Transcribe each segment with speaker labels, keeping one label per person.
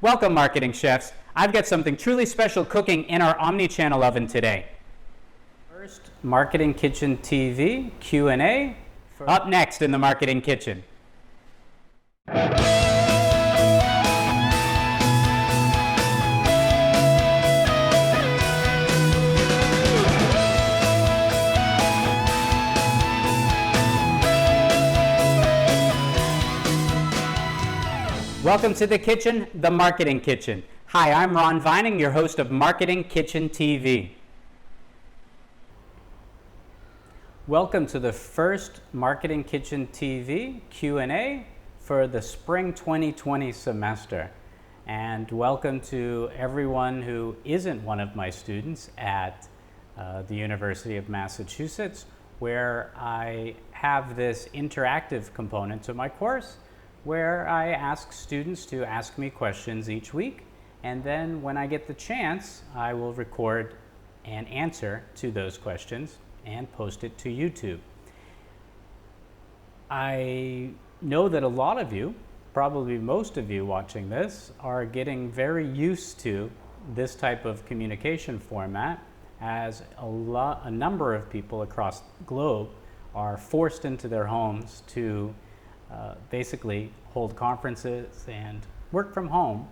Speaker 1: Welcome, marketing chefs. I've got something truly special cooking in our Omni-Channel oven today. First, Marketing Kitchen TV Q&A up next in the Marketing Kitchen. Welcome to the kitchen, the Marketing Kitchen. Hi, I'm Ron Vining, your host of Marketing Kitchen TV. Welcome to the first Marketing Kitchen TV Q&A for the spring 2020 semester. And welcome to everyone who isn't one of my students at the University of Massachusetts, where I have this interactive component to my course, where I ask students to ask me questions each week, and then when I get the chance, I will record an answer to those questions and post it to YouTube. I know that a lot of you, probably most of you watching this, are getting very used to this type of communication format, as a number of people across the globe are forced into their homes to basically hold conferences and work from home,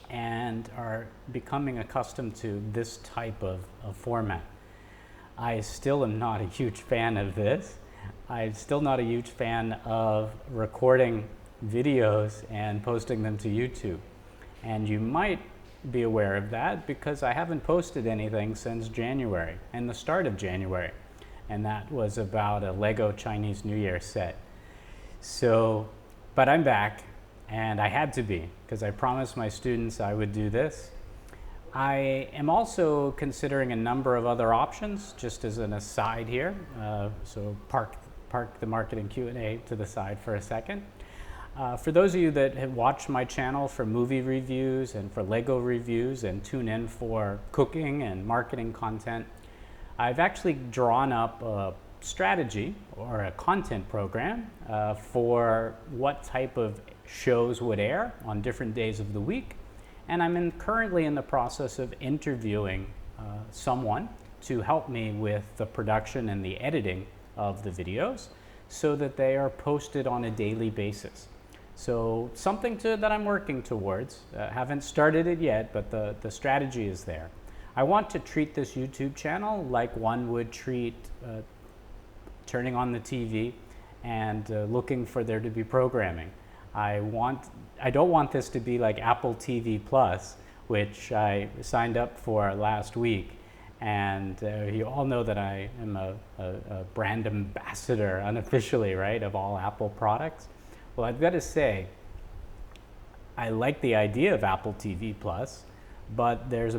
Speaker 1: and are becoming accustomed to this type of format. I still am not a huge fan of this. I'm still not a huge fan of recording videos and posting them to YouTube. And you might be aware of that because I haven't posted anything since January, and the start of January. And that was about a Lego Chinese New Year set. So, but I'm back, and I had to be, because I promised my students I would do this. I am also considering a number of other options, just as an aside here. So park the Marketing Q&A to the side for a second. For those of you that have watched my channel for movie reviews and for Lego reviews and tune in for cooking and marketing content, I've actually drawn up a strategy or a content program for what type of shows would air on different days of the week. And I'm currently in the process of interviewing someone to help me with the production and the editing of the videos so that they are posted on a daily basis. So something that I'm working towards. Haven't started it yet, but the strategy is there. I want to treat this YouTube channel like one would treat turning on the TV and looking for there to be programming. I don't want this to be like Apple TV Plus, which I signed up for last week. And you all know that I am a brand ambassador unofficially, right, of all Apple products. Well, I've got to say, I like the idea of Apple TV Plus, but there's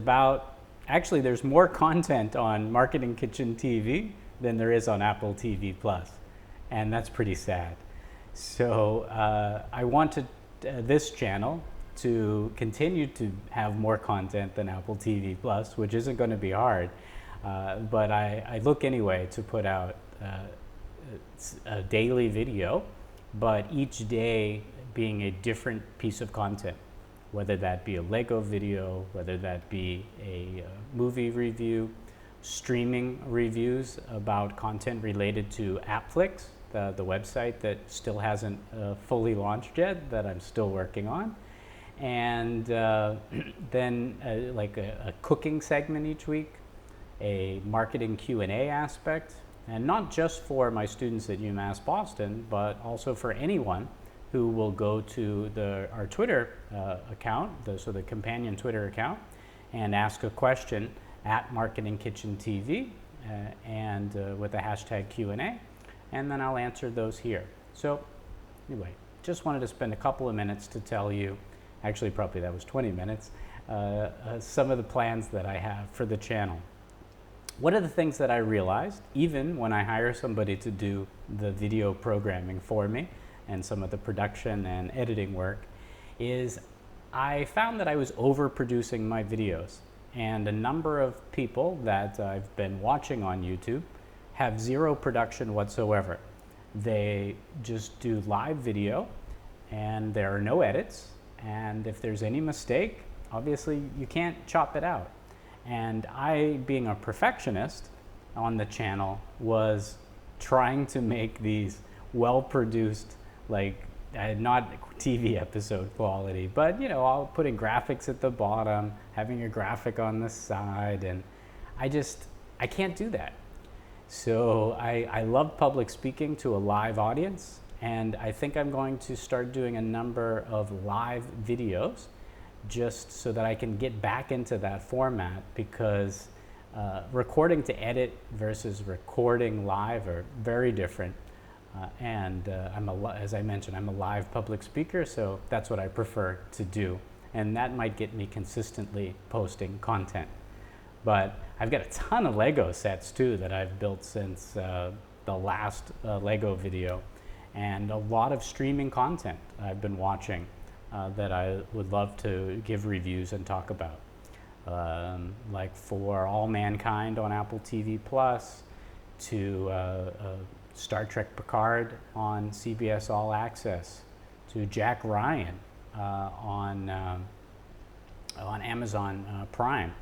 Speaker 1: more content on Marketing Kitchen TV than there is on Apple TV Plus, and that's pretty sad. So I wanted this channel to continue to have more content than Apple TV Plus, which isn't going to be hard, but I look anyway to put out a daily video, but each day being a different piece of content, whether that be a Lego video, whether that be a movie review, streaming reviews about content related to AppFlix, the website that still hasn't fully launched yet, that I'm still working on, and then like a cooking segment each week, a marketing Q&A aspect, and not just for my students at UMass Boston, but also for anyone who will go to our Twitter account, so the companion Twitter account, and ask a question at MarketingKitchenTV and with the hashtag Q&A, and then I'll answer those here. So anyway, just wanted to spend a couple of minutes to tell you, actually probably that was 20 minutes, some of the plans that I have for the channel. One of the things that I realized, even when I hire somebody to do the video programming for me and some of the production and editing work, is I found that I was overproducing my videos. And a number of people that I've been watching on YouTube have zero production whatsoever. They just do live video and there are no edits. And if there's any mistake, obviously you can't chop it out. And I, being a perfectionist on the channel, was trying to make these well-produced, like not TV episode quality, but you know, I'll putting graphics at the bottom, having a graphic on the side, and I can't do that. So I love public speaking to a live audience, and I think I'm going to start doing a number of live videos just so that I can get back into that format, because recording to edit versus recording live are very different. As I mentioned, I'm a live public speaker, so that's what I prefer to do. And that might get me consistently posting content. But I've got a ton of Lego sets too that I've built since the last Lego video, and a lot of streaming content I've been watching that I would love to give reviews and talk about. Like For All Mankind on Apple TV Plus, to Star Trek Picard on CBS All Access, to Jack Ryan on Amazon Prime.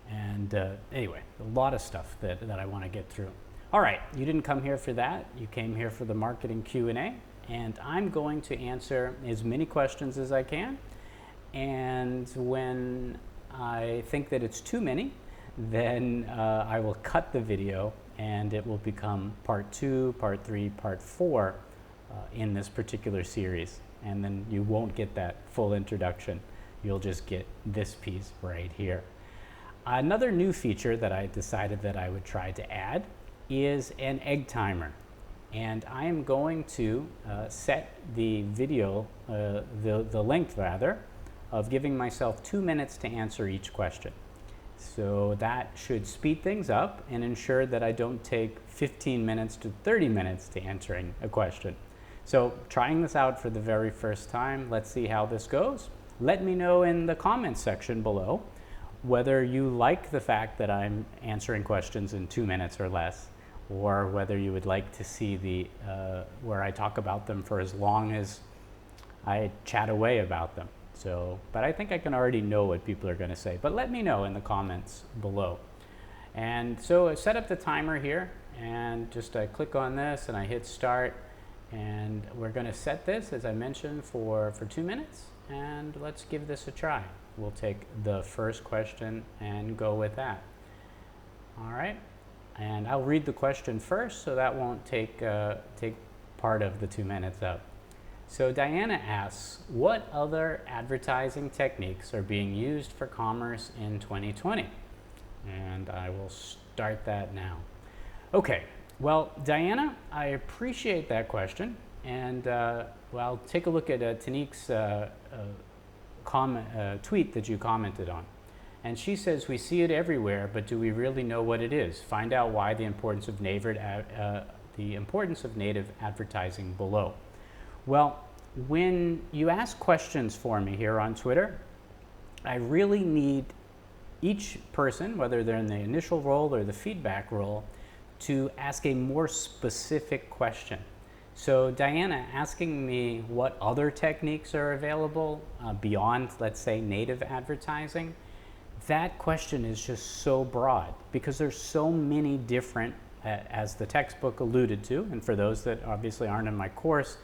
Speaker 1: And anyway, a lot of stuff that I want to get through. All right, you didn't come here for that. You came here for the marketing Q&A, and I'm going to answer as many questions as I can. And when I think that it's too many, then I will cut the video, and it will become part 2, part 3, part 4 in this particular series. And then you won't get that full introduction. You'll just get this piece right here. Another new feature that I decided that I would try to add is an egg timer. And I am going to set the video, the length rather, of giving myself 2 minutes to answer each question. So that should speed things up and ensure that I don't take 15 minutes to 30 minutes to answering a question. So trying this out for the very first time, let's see how this goes. Let me know in the comments section below whether you like the fact that I'm answering questions in 2 minutes or less, or whether you would like to see the where I talk about them for as long as I chat away about them. So, but I think I can already know what people are going to say, but let me know in the comments below. And so I set up the timer here, and just I click on this and I hit start, and we're going to set this, as I mentioned, for 2 minutes, and let's give this a try. We'll take the first question and go with that. All right, and I'll read the question first, so that won't take part of the 2 minutes up. So Diana asks, what other advertising techniques are being used for commerce in 2020? And I will start that now. Okay, well, Diana, I appreciate that question. And well, take a look at Tanique's tweet that you commented on. And she says, we see it everywhere, but do we really know what it is? Find out why the importance of native advertising below. Well, when you ask questions for me here on Twitter, I really need each person, whether they're in the initial role or the feedback role, to ask a more specific question. So Diana asking me what other techniques are available beyond, let's say, native advertising, that question is just so broad, because there's so many different, as the textbook alluded to, and for those that obviously aren't in my course,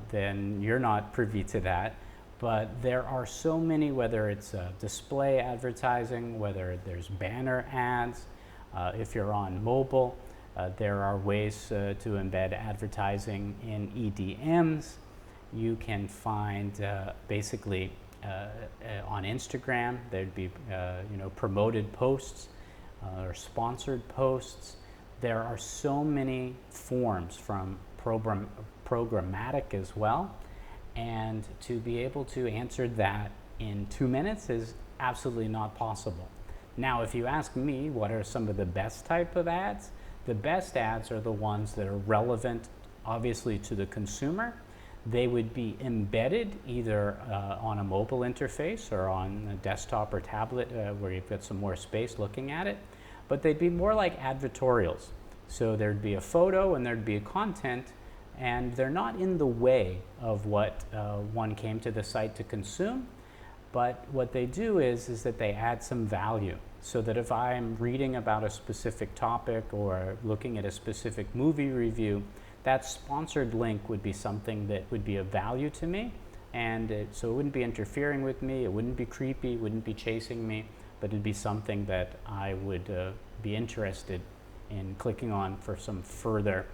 Speaker 1: then you're not privy to that. But there are so many, whether it's display advertising, whether there's banner ads, if you're on mobile, there are ways to embed advertising in EDMs. You can find basically on Instagram, there'd be promoted posts or sponsored posts. There are so many forms, from programmatic as well, and to be able to answer that in 2 minutes is absolutely not possible. Now, if you ask me what are some of the best type of ads, the best ads are the ones that are relevant, obviously, to the consumer. They would be embedded either on a mobile interface or on a desktop or tablet where you've got some more space looking at it, but they'd be more like advertorials. So there'd be a photo and there'd be a content and they're not in the way of what one came to the site to consume, but what they do is that they add some value, so that if I'm reading about a specific topic or looking at a specific movie review, that sponsored link would be something that would be of value to me, and so it wouldn't be interfering with me, it wouldn't be creepy, it wouldn't be chasing me, but it'd be something that I would be interested in clicking on for some further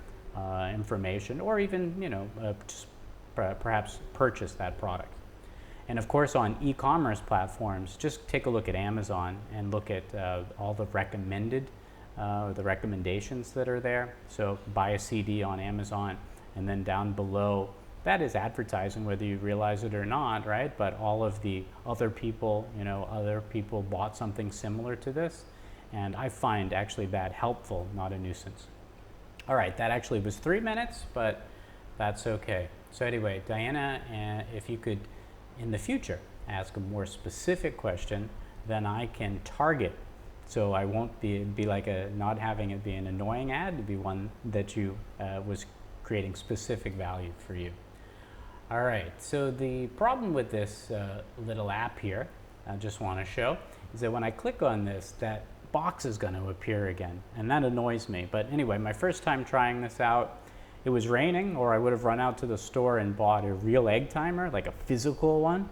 Speaker 1: information, or even, you know, just perhaps purchase that product. And of course, on e-commerce platforms, just take a look at Amazon and look at all the the recommendations that are there. So buy a CD on Amazon, and then down below, that is advertising whether you realize it or not, right? But all of the other people, you know, other people bought something similar to this, and I find actually that helpful, not a nuisance. All right, that actually was 3 minutes, but that's okay. So anyway, Diana, if you could, in the future, ask a more specific question, then I can target. So I won't be like not having it be an annoying ad, to be one that you was creating specific value for you. All right, so the problem with this little app here, I just want to show, is that when I click on this, that box is going to appear again, and that annoys me. But anyway, my first time trying this out, it was raining, or I would have run out to the store and bought a real egg timer, like a physical one.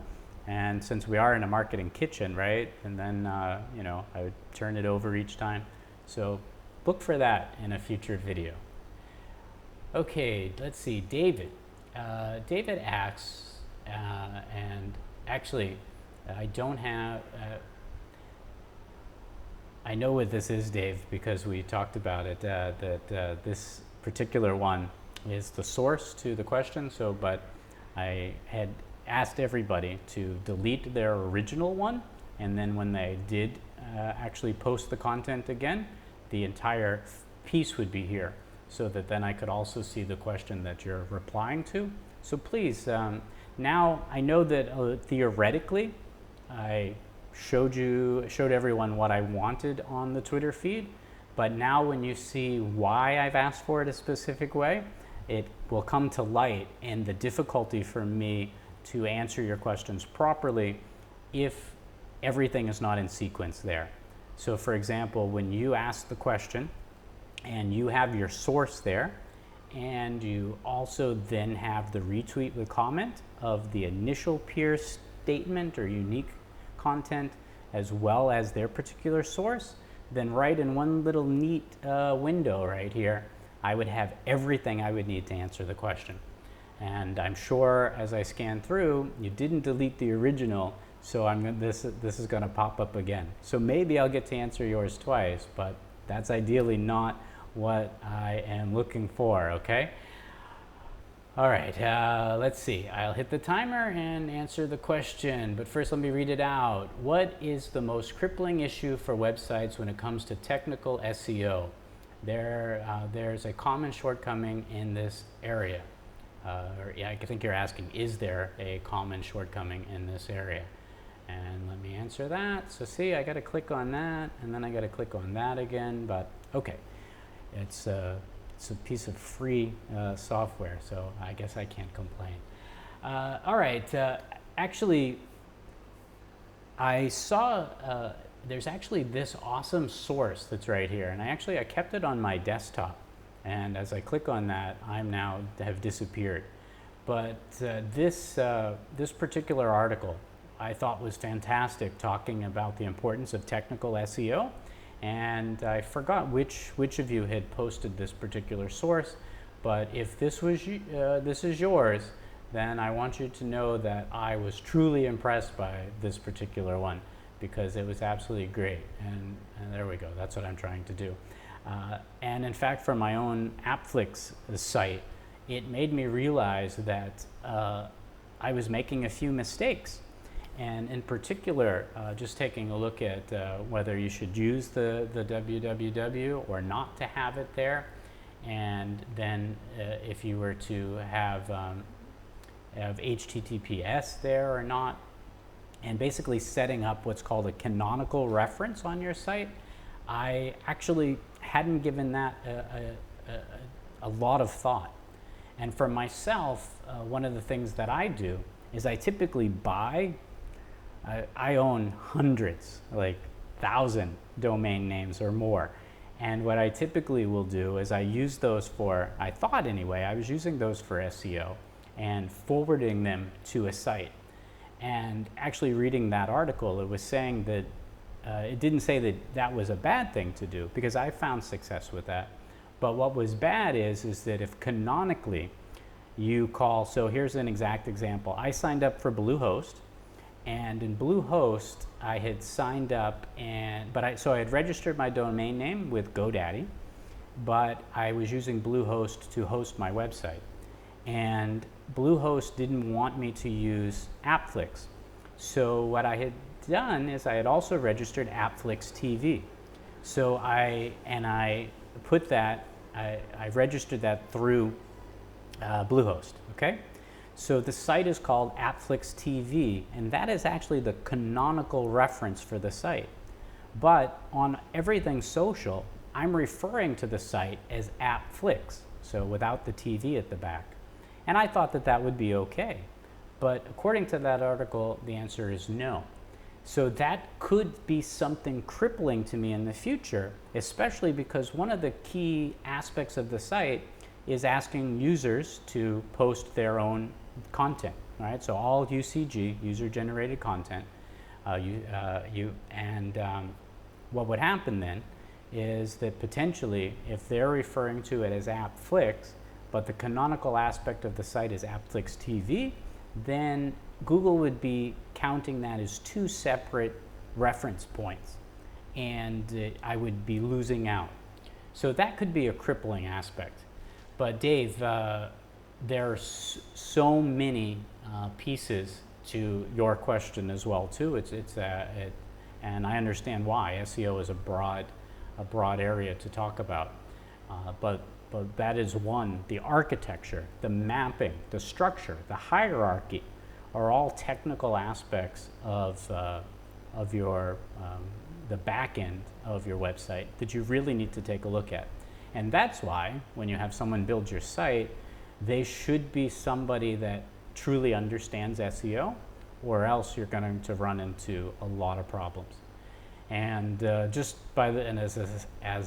Speaker 1: And since we are in a marketing kitchen, right, and then you know, I would turn it over each time. So look for that in a future video. Okay, let's see, David. David asks, and actually, I don't have, I know what this is, Dave, because we talked about it, that this particular one is the source to the question. So, but I had asked everybody to delete their original one, and then when they did actually post the content again, the entire piece would be here, so that then I could also see the question that you're replying to. So please, now I know that theoretically I showed everyone what I wanted on the Twitter feed, but now when you see why I've asked for it a specific way, it will come to light, and the difficulty for me to answer your questions properly if everything is not in sequence there. So for example, when you ask the question and you have your source there, and you also then have the retweet with comment of the initial peer statement or unique content, as well as their particular source, then right in one little neat window right here, I would have everything I would need to answer the question. And I'm sure as I scan through, you didn't delete the original, so this is going to pop up again. So maybe I'll get to answer yours twice, but that's ideally not what I am looking for, okay? All right, let's see. I'll hit the timer and answer the question, but first let me read it out. What is the most crippling issue for websites when it comes to technical SEO? There's a common shortcoming in this area. Yeah, I think you're asking, is there a common shortcoming in this area? And let me answer that. So see, I got to click on that, and then I got to click on that again, but okay. It's a piece of free software, so I guess I can't complain. All right, actually, I saw there's actually this awesome source that's right here, and I kept it on my desktop, and as I click on that, I'm now have disappeared. But this particular article I thought was fantastic, talking about the importance of technical SEO. And I forgot which of you had posted this particular source, but if this is yours, then I want you to know that I was truly impressed by this particular one, because it was absolutely great. And there we go, that's what I'm trying to do. And in fact, for my own AppFlix site, it made me realize that I was making a few mistakes. And in particular, just taking a look at whether you should use the www or not to have it there, and then if you were to have HTTPS there or not, and basically setting up what's called a canonical reference on your site. I actually hadn't given that a lot of thought. And for myself, one of the things that I do is I typically buy, I own hundreds, like 1,000 domain names or more. And what I typically will do is I use those for, I thought anyway, I was using those for SEO and forwarding them to a site. And actually reading that article, it was saying that it didn't say that that was a bad thing to do, because I found success with that. But what was bad is that if canonically you call, so here's an exact example. I signed up for Bluehost, and in Bluehost I had signed up, so I had registered my domain name with GoDaddy, but I was using Bluehost to host my website. And Bluehost didn't want me to use AppFlix. So what I had done is I had also registered AppFlix.TV. So I put that, I registered that through Bluehost, okay? So the site is called AppFlix.TV, and that is actually the canonical reference for the site. But on everything social, I'm referring to the site as AppFlix, so without the TV at the back. And I thought that that would be okay. But according to that article, the answer is no. So that could be something crippling to me in the future, especially because one of the key aspects of the site is asking users to post their own content, right? So all UCG, user-generated content, what would happen then is that potentially, if they're referring to it as AppFlix, but the canonical aspect of the site is AppFlix.TV, then Google would be counting that as two separate reference points, and I would be losing out. So that could be a crippling aspect. But Dave, there are so many pieces to your question as well too. And I understand why SEO is a broad area to talk about. But that is one. The architecture, the mapping, the structure, the hierarchy are all technical aspects of your the back end of your website that you really need to take a look at. And that's why when you have someone build your site, they should be somebody that truly understands SEO, or else you're going to run into a lot of problems. And as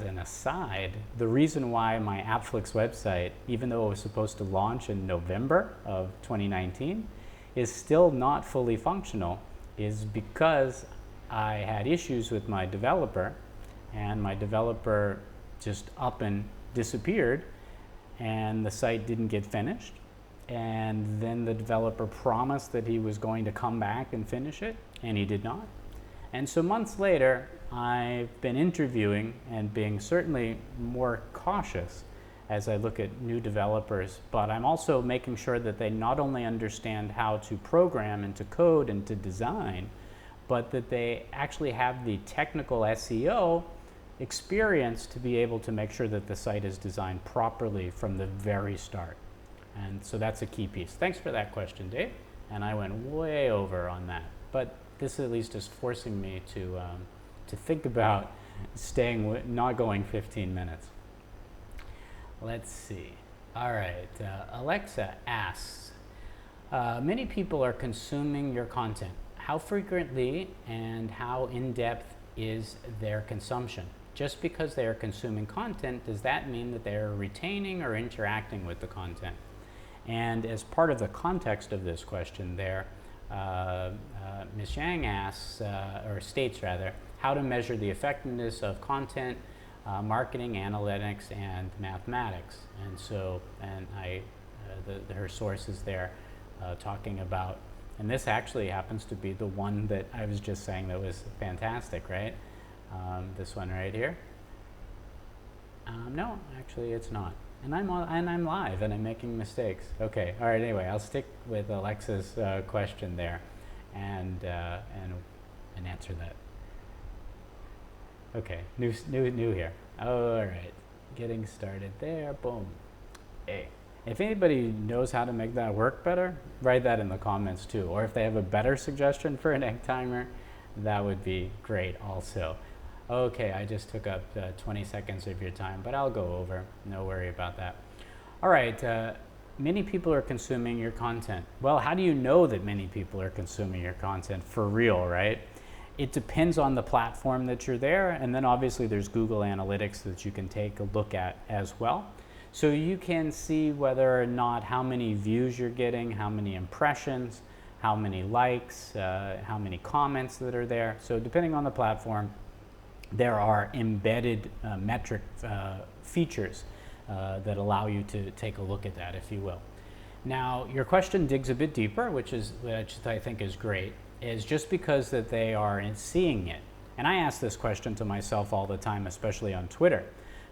Speaker 1: an aside, the reason why my AppFlix website, even though it was supposed to launch in November of 2019, is still not fully functional is because I had issues with my developer, and my developer just up and disappeared, and the site didn't get finished. And then the developer promised that he was going to come back and finish it, and he did not. And so months later, I've been interviewing and being certainly more cautious as I look at new developers, but I'm also making sure that they not only understand how to program and to code and to design, but that they actually have the technical SEO experience to be able to make sure that the site is designed properly from the very start. And so that's a key piece. Thanks for that question, Dave. And I went way over on that, but this at least is forcing me to think about not going 15 minutes. Let's see. All right, Alexa asks, many people are consuming your content. How frequently and how in-depth is their consumption? Just because they are consuming content, does that mean that they are retaining or interacting with the content? And as part of the context of this question there, Ms. Yang asks, or states rather, how to measure the effectiveness of content, marketing, analytics, and mathematics. And so, her sources there talking about, and this actually happens to be the one that I was just saying that was fantastic, right? This one right here. No, actually it's not. And I'm live and I'm making mistakes. Okay, all right. Anyway, I'll stick with Alexa's question there, and answer that. Okay, new here. All right, getting started there. Boom. Hey, if anybody knows how to make that work better, write that in the comments too. Or if they have a better suggestion for an egg timer, that would be great also. Okay, I just took up 20 seconds of your time, but I'll go over. No worry about that. All right, many people are consuming your content. Well, how do you know that many people are consuming your content for real, right? It depends on the platform that you're there, and then obviously there's Google Analytics that you can take a look at as well. So you can see whether or not how many views you're getting, how many impressions, how many likes, how many comments that are there. So depending on the platform, there are embedded metric features that allow you to take a look at that, if you will. Now, your question digs a bit deeper, which I think is great, is just because that they are seeing it. And I ask this question to myself all the time, especially on Twitter,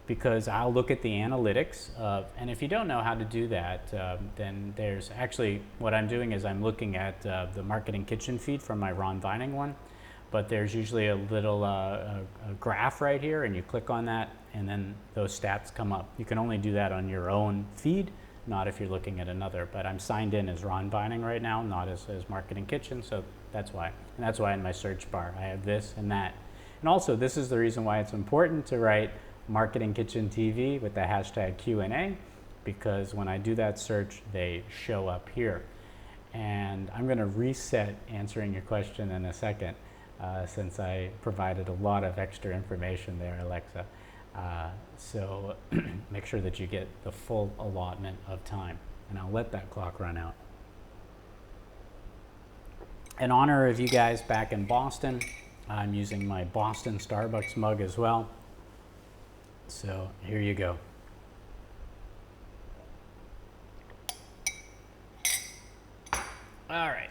Speaker 1: because I'll look at the analytics, and if you don't know how to do that, then there's actually, what I'm doing is I'm looking at the Marketing Kitchen feed from my Ron Vining one, but there's usually a little a graph right here, and you click on that, and then those stats come up. You can only do that on your own feed, not if you're looking at another, but I'm signed in as Ron Vining right now, not as Marketing Kitchen, so that's why. And that's why in my search bar I have this and that. And also, this is the reason why it's important to write MarketingKitchenTV with the hashtag Q&A, because when I do that search, they show up here. And I'm going to reset answering your question in a second, since I provided a lot of extra information there, Alexa. So make sure that you get the full allotment of time, and I'll let that clock run out. In honor of you guys back in Boston, I'm using my Boston Starbucks mug as well. So here you go. All right.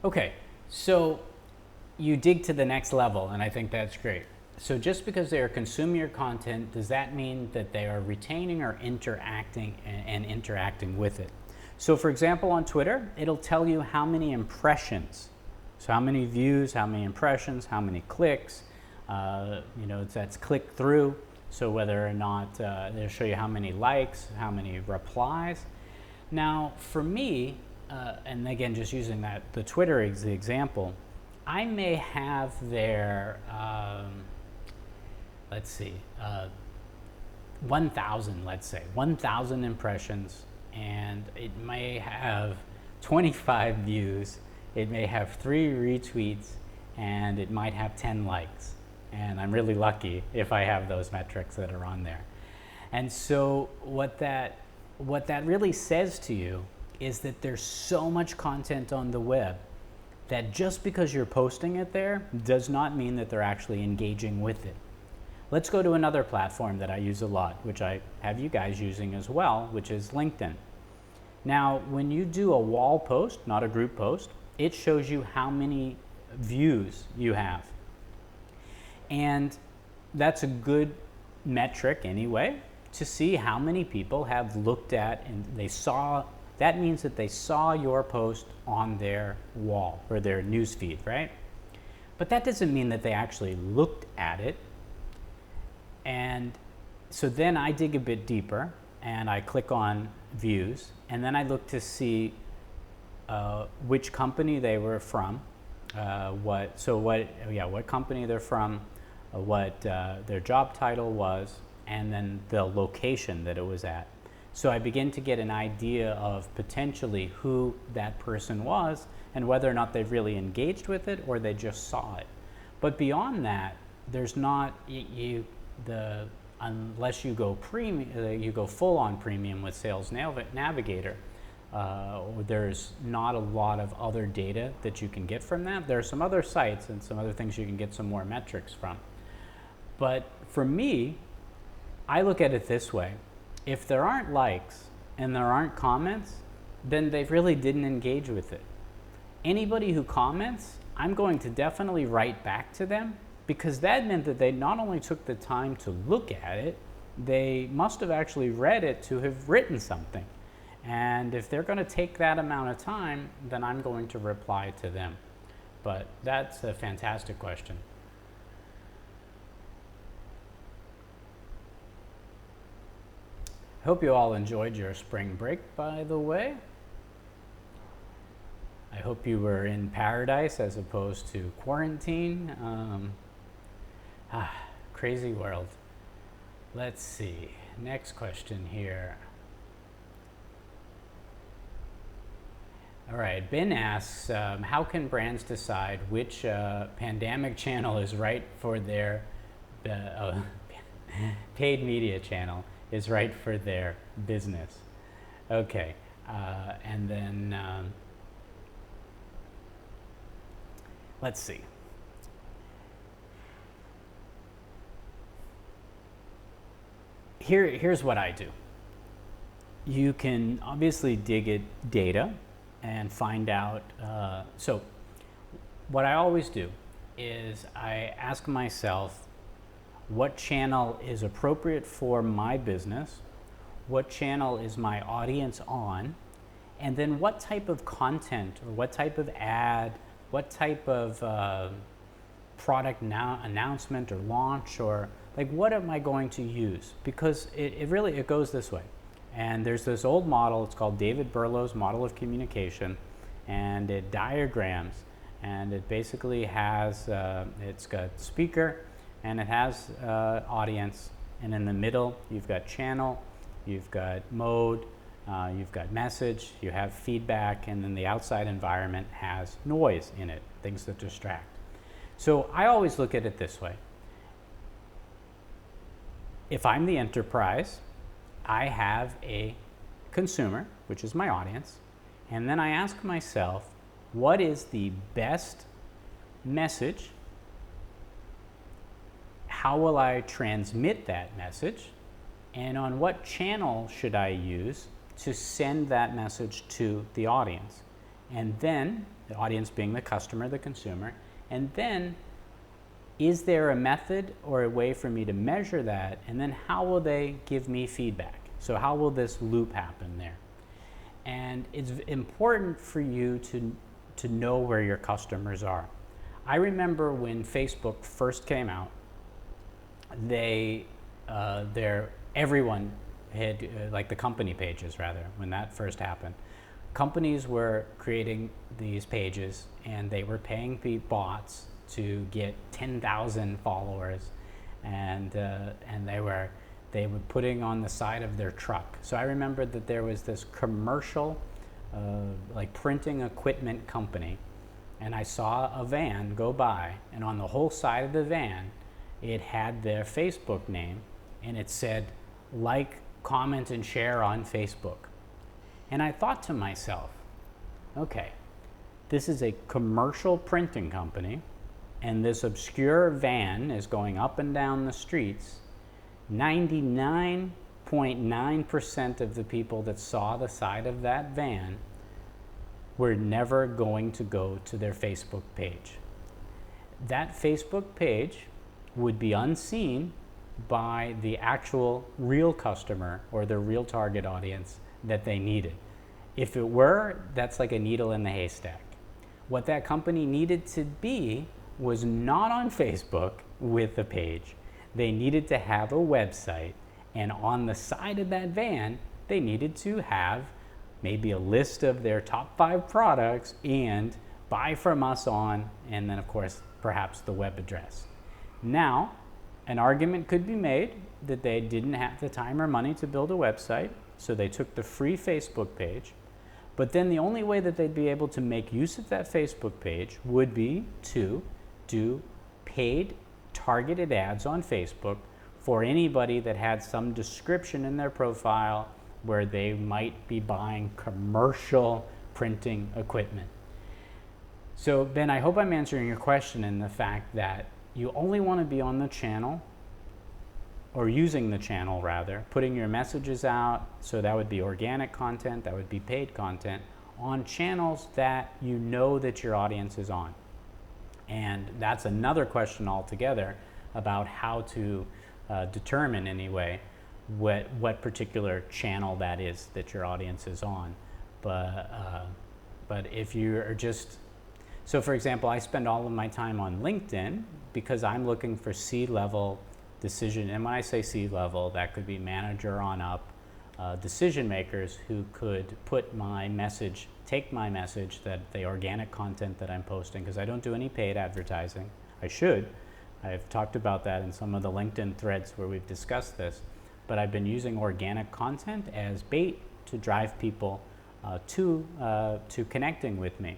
Speaker 1: Okay, so you dig to the next level, and I think that's great. So just because they are consuming your content, does that mean that they are retaining or interacting and interacting with it? So for example, on Twitter, it'll tell you how many impressions, so how many views, how many impressions, how many clicks, that's click through. So whether or not they'll show you how many likes, how many replies. Now for me, and again, just using the Twitter example, I may have their, 1,000, let's say, 1,000 impressions, and it may have 25 views, it may have 3 retweets, and it might have 10 likes. And I'm really lucky if I have those metrics that are on there. And so what that really says to you is that there's so much content on the web that just because you're posting it there does not mean that they're actually engaging with it. Let's go to another platform that I use a lot, which I have you guys using as well, which is LinkedIn. Now, when you do a wall post, not a group post, it shows you how many views you have. And that's a good metric anyway, to see how many people have looked at and that means that they saw your post on their wall or their newsfeed, right? But that doesn't mean that they actually looked at it. And so then I dig a bit deeper and I click on views, and then I look to see which company they were from, what company they're from, what their job title was, and then the location that it was at. So I begin to get an idea of potentially who that person was and whether or not they've really engaged with it or they just saw it. But beyond that, there's not, unless you go premium, you go full on premium with Sales Navigator, there's not a lot of other data that you can get from that. There are some other sites and some other things you can get some more metrics from. But for me, I look at it this way. If there aren't likes and there aren't comments, then they really didn't engage with it. Anybody who comments, I'm going to definitely write back to them, because that meant that they not only took the time to look at it, they must have actually read it to have written something. And if they're going to take that amount of time, then I'm going to reply to them. But that's a fantastic question. I hope you all enjoyed your spring break, by the way. I hope you were in paradise as opposed to quarantine. crazy world. Let's see. Next question here. All right, Ben asks, how can brands decide which pandemic channel is right for their paid media channel is right for their business? Okay, and then let's see. Here's what I do. You can obviously dig at data and find out. So what I always do is I ask myself what channel is appropriate for my business, what channel is my audience on, and then what type of content or what type of ad, what type of product announcement or launch, or like what am I going to use? Because it really goes this way. And there's this old model, it's called David Berlow's model of communication, and it diagrams, and it basically has, it's got speaker, and it has audience, and in the middle you've got channel, you've got mode, you've got message, you have feedback, and then the outside environment has noise in it, things that distract. So I always look at it this way. If I'm the enterprise, I have a consumer, which is my audience, and then I ask myself, what is the best message? How will I transmit that message? And on what channel should I use to send that message to the audience? And then, the audience being the customer, the consumer, and then is there a method or a way for me to measure that? And then how will they give me feedback? So how will this loop happen there? And it's important for you to know where your customers are. I remember when Facebook first came out, everyone had, like the company pages rather, when that first happened, companies were creating these pages and they were paying bots to get 10,000 followers, and they were putting on the side of their truck. So I remember that there was this commercial, like printing equipment company, and I saw a van go by, and on the whole side of the van, it had their Facebook name, and it said, like, comment, and share on Facebook. And I thought to myself, okay, this is a commercial printing company, and this obscure van is going up and down the streets. 99.9% of the people that saw the side of that van were never going to go to their Facebook page. That Facebook page would be unseen by the actual real customer or the real target audience that they needed. If it were, that's like a needle in the haystack. What that company needed to be was not on Facebook with a page. They needed to have a website, and on the side of that van, they needed to have maybe a list of their top 5 products and buy from us on, and then of course, perhaps the web address. Now, an argument could be made that they didn't have the time or money to build a website, so they took the free Facebook page, but then the only way that they'd be able to make use of that Facebook page would be to do paid targeted ads on Facebook for anybody that had some description in their profile where they might be buying commercial printing equipment. So Ben, I hope I'm answering your question in the fact that you only want to be on the channel, or using the channel rather, putting your messages out, so that would be organic content, that would be paid content, on channels that you know that your audience is on. And that's another question altogether about how to determine anyway what particular channel that is that your audience is on. But if you are just, so for example, I spend all of my time on LinkedIn because I'm looking for C-level decision, and when I say C-level, that could be manager on up, decision makers who could put my message, take my message, that the organic content that I'm posting, because I don't do any paid advertising. I should, I've talked about that in some of the LinkedIn threads where we've discussed this, but I've been using organic content as bait to drive people to connecting with me.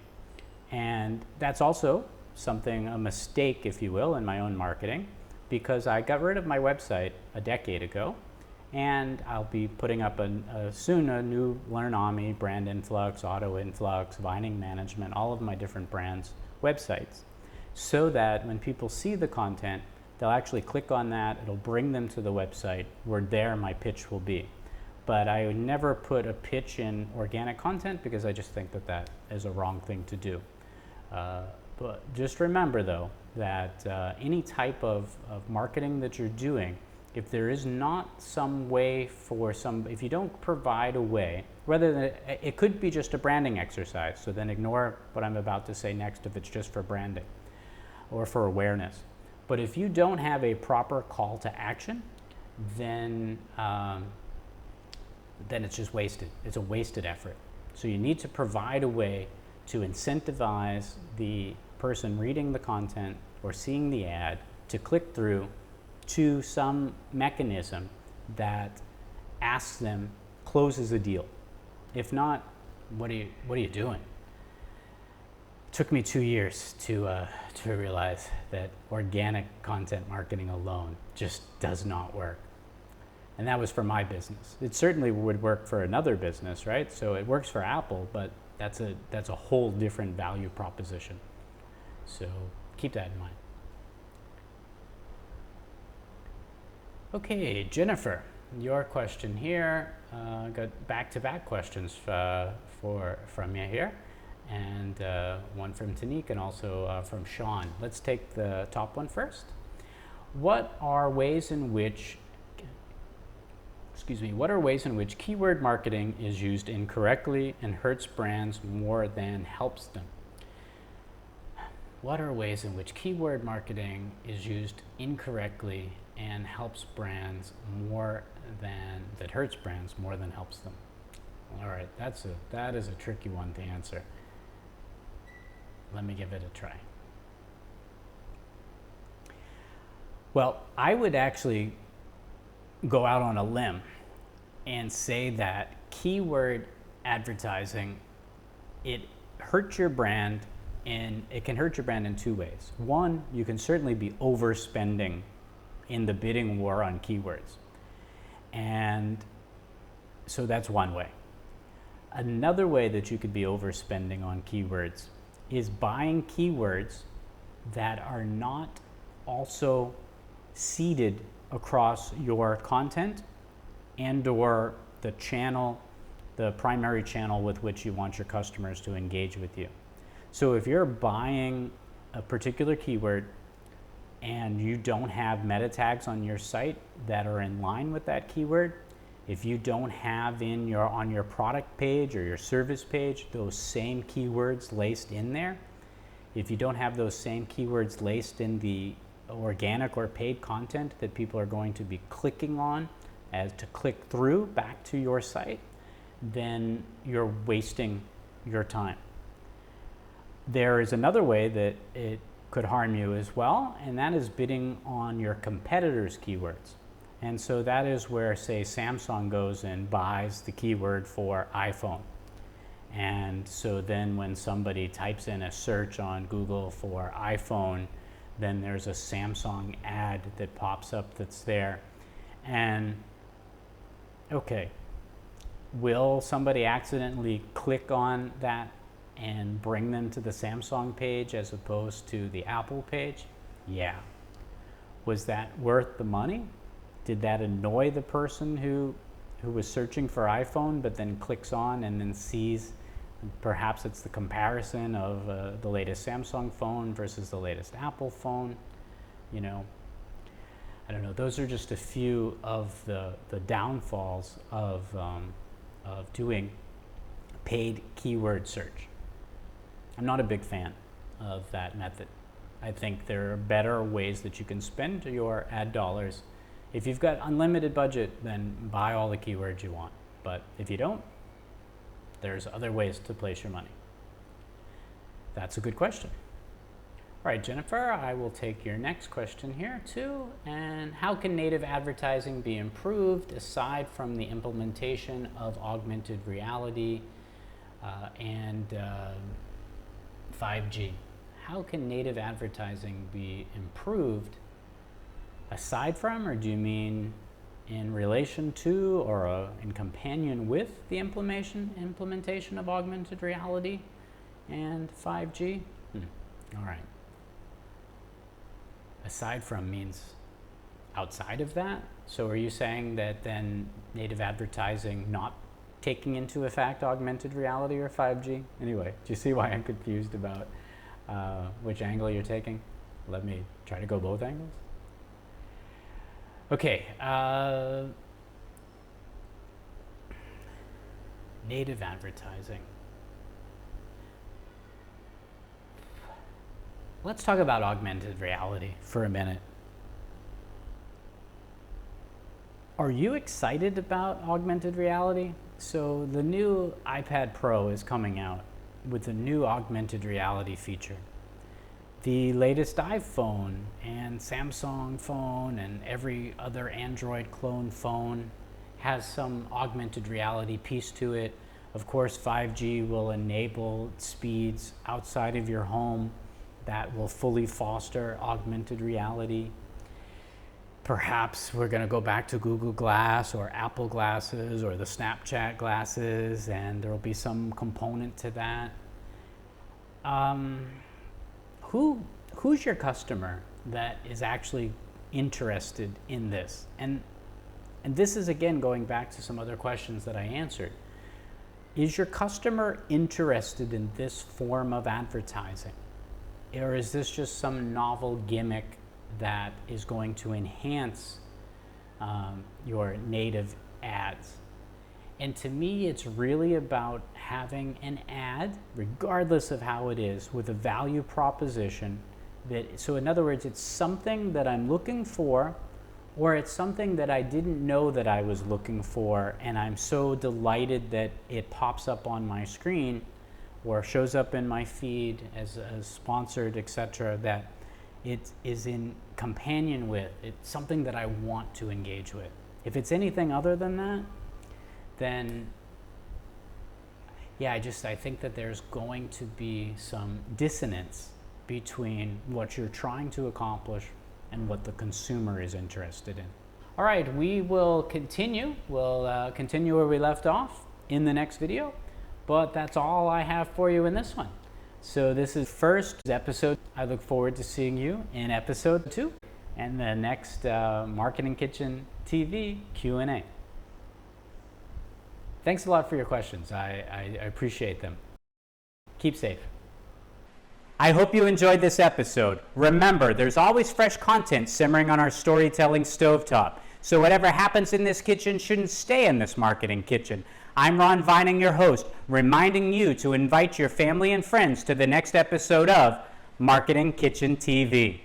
Speaker 1: And that's also something, a mistake, if you will, in my own marketing, because I got rid of my website a decade ago, and I'll be putting up soon a new Learn Omni, Brand Influx, Auto Influx, VINING Management, all of my different brands' websites, so that when people see the content, they'll actually click on that, it'll bring them to the website where there my pitch will be. But I would never put a pitch in organic content because I just think that that is a wrong thing to do. But just remember though, that any type of marketing that you're doing, if there is not some way if you don't provide a way, it could be just a branding exercise, so then ignore what I'm about to say next if it's just for branding or for awareness. But if you don't have a proper call to action, then it's just wasted. It's a wasted effort. So you need to provide a way to incentivize the person reading the content or seeing the ad to click through to some mechanism that asks them, closes a deal. If not, what are you doing? It took me 2 years to realize that organic content marketing alone just does not work. And that was for my business. It certainly would work for another business, right? So it works for Apple, but that's a whole different value proposition. So keep that in mind. Okay, Jennifer, your question here. Got back-to-back questions from you here, and one from Tanique and also from Sean. Let's take the top one first. What are ways in which keyword marketing is used incorrectly and hurts brands more than helps them? What are ways in which keyword marketing is used incorrectly and helps brands that hurts brands more than helps them? All right, that is a tricky one to answer. Let me give it a try. Well, I would actually go out on a limb and say that keyword advertising, it hurts your brand, and it can hurt your brand in two ways. One, you can certainly be overspending in the bidding war on keywords. And so that's one way. Another way that you could be overspending on keywords is buying keywords that are not also seeded across your content and or the channel, the primary channel with which you want your customers to engage with you. So if you're buying a particular keyword and you don't have meta tags on your site that are in line with that keyword, if you don't have on your product page or your service page those same keywords laced in there, if you don't have those same keywords laced in the organic or paid content that people are going to be clicking on as to click through back to your site, then you're wasting your time. There is another way that it could harm you as well, and that is bidding on your competitors' keywords. And so that is where, say, Samsung goes and buys the keyword for iPhone. And so then when somebody types in a search on Google for iPhone, then there's a Samsung ad that pops up that's there. And okay, will somebody accidentally click on that and bring them to the Samsung page as opposed to the Apple page? Yeah. Was that worth the money? Did that annoy the person who was searching for iPhone but then clicks on and then sees perhaps it's the comparison of the latest Samsung phone versus the latest Apple phone? You know, I don't know. Those are just a few of the downfalls of doing paid keyword search. I'm not a big fan of that method. I think there are better ways that you can spend your ad dollars. If you've got unlimited budget, then buy all the keywords you want. But if you don't, there's other ways to place your money. That's a good question. All right, Jennifer, I will take your next question here too. And how can native advertising be improved aside from the implementation of augmented reality and 5G? How can native advertising be improved aside from, or do you mean in relation to or in companion with the implementation of augmented reality and 5G? All right. Aside from means outside of that? So are you saying that then native advertising not taking into effect augmented reality or 5G? Anyway, do you see why I'm confused about which angle you're taking? Let me try to go both angles. Okay, native advertising. Let's talk about augmented reality for a minute. Are you excited about augmented reality? So the new iPad Pro is coming out with a new augmented reality feature. The latest iPhone and Samsung phone and every other Android clone phone has some augmented reality piece to it. Of course, 5G will enable speeds outside of your home that will fully foster augmented reality. Perhaps we're going to go back to Google Glass or Apple glasses or the Snapchat glasses, and there will be some component to that. Who's your customer that is actually interested in this? And this is again going back to some other questions that I answered. Is your customer interested in this form of advertising? Or is this just some novel gimmick that is going to enhance your native ads? And to me, it's really about having an ad, regardless of how it is, with a value proposition. So in other words, it's something that I'm looking for, or it's something that I didn't know that I was looking for, and I'm so delighted that it pops up on my screen or shows up in my feed as sponsored, etc., that it is in companion with. It's something that I want to engage with. If it's anything other than that, then yeah, I think that there's going to be some dissonance between what you're trying to accomplish and what the consumer is interested in. All right, we will continue. We'll continue where we left off in the next video. But that's all I have for you in this one. So this is first episode. I look forward to seeing you in episode 2 and the next Marketing Kitchen TV Q&A. Thanks a lot for your questions. I appreciate them. Keep safe. I hope you enjoyed this episode. Remember, there's always fresh content simmering on our storytelling stovetop. So whatever happens in this kitchen shouldn't stay in this marketing kitchen. I'm Ron Vining, your host, reminding you to invite your family and friends to the next episode of Marketing Kitchen TV.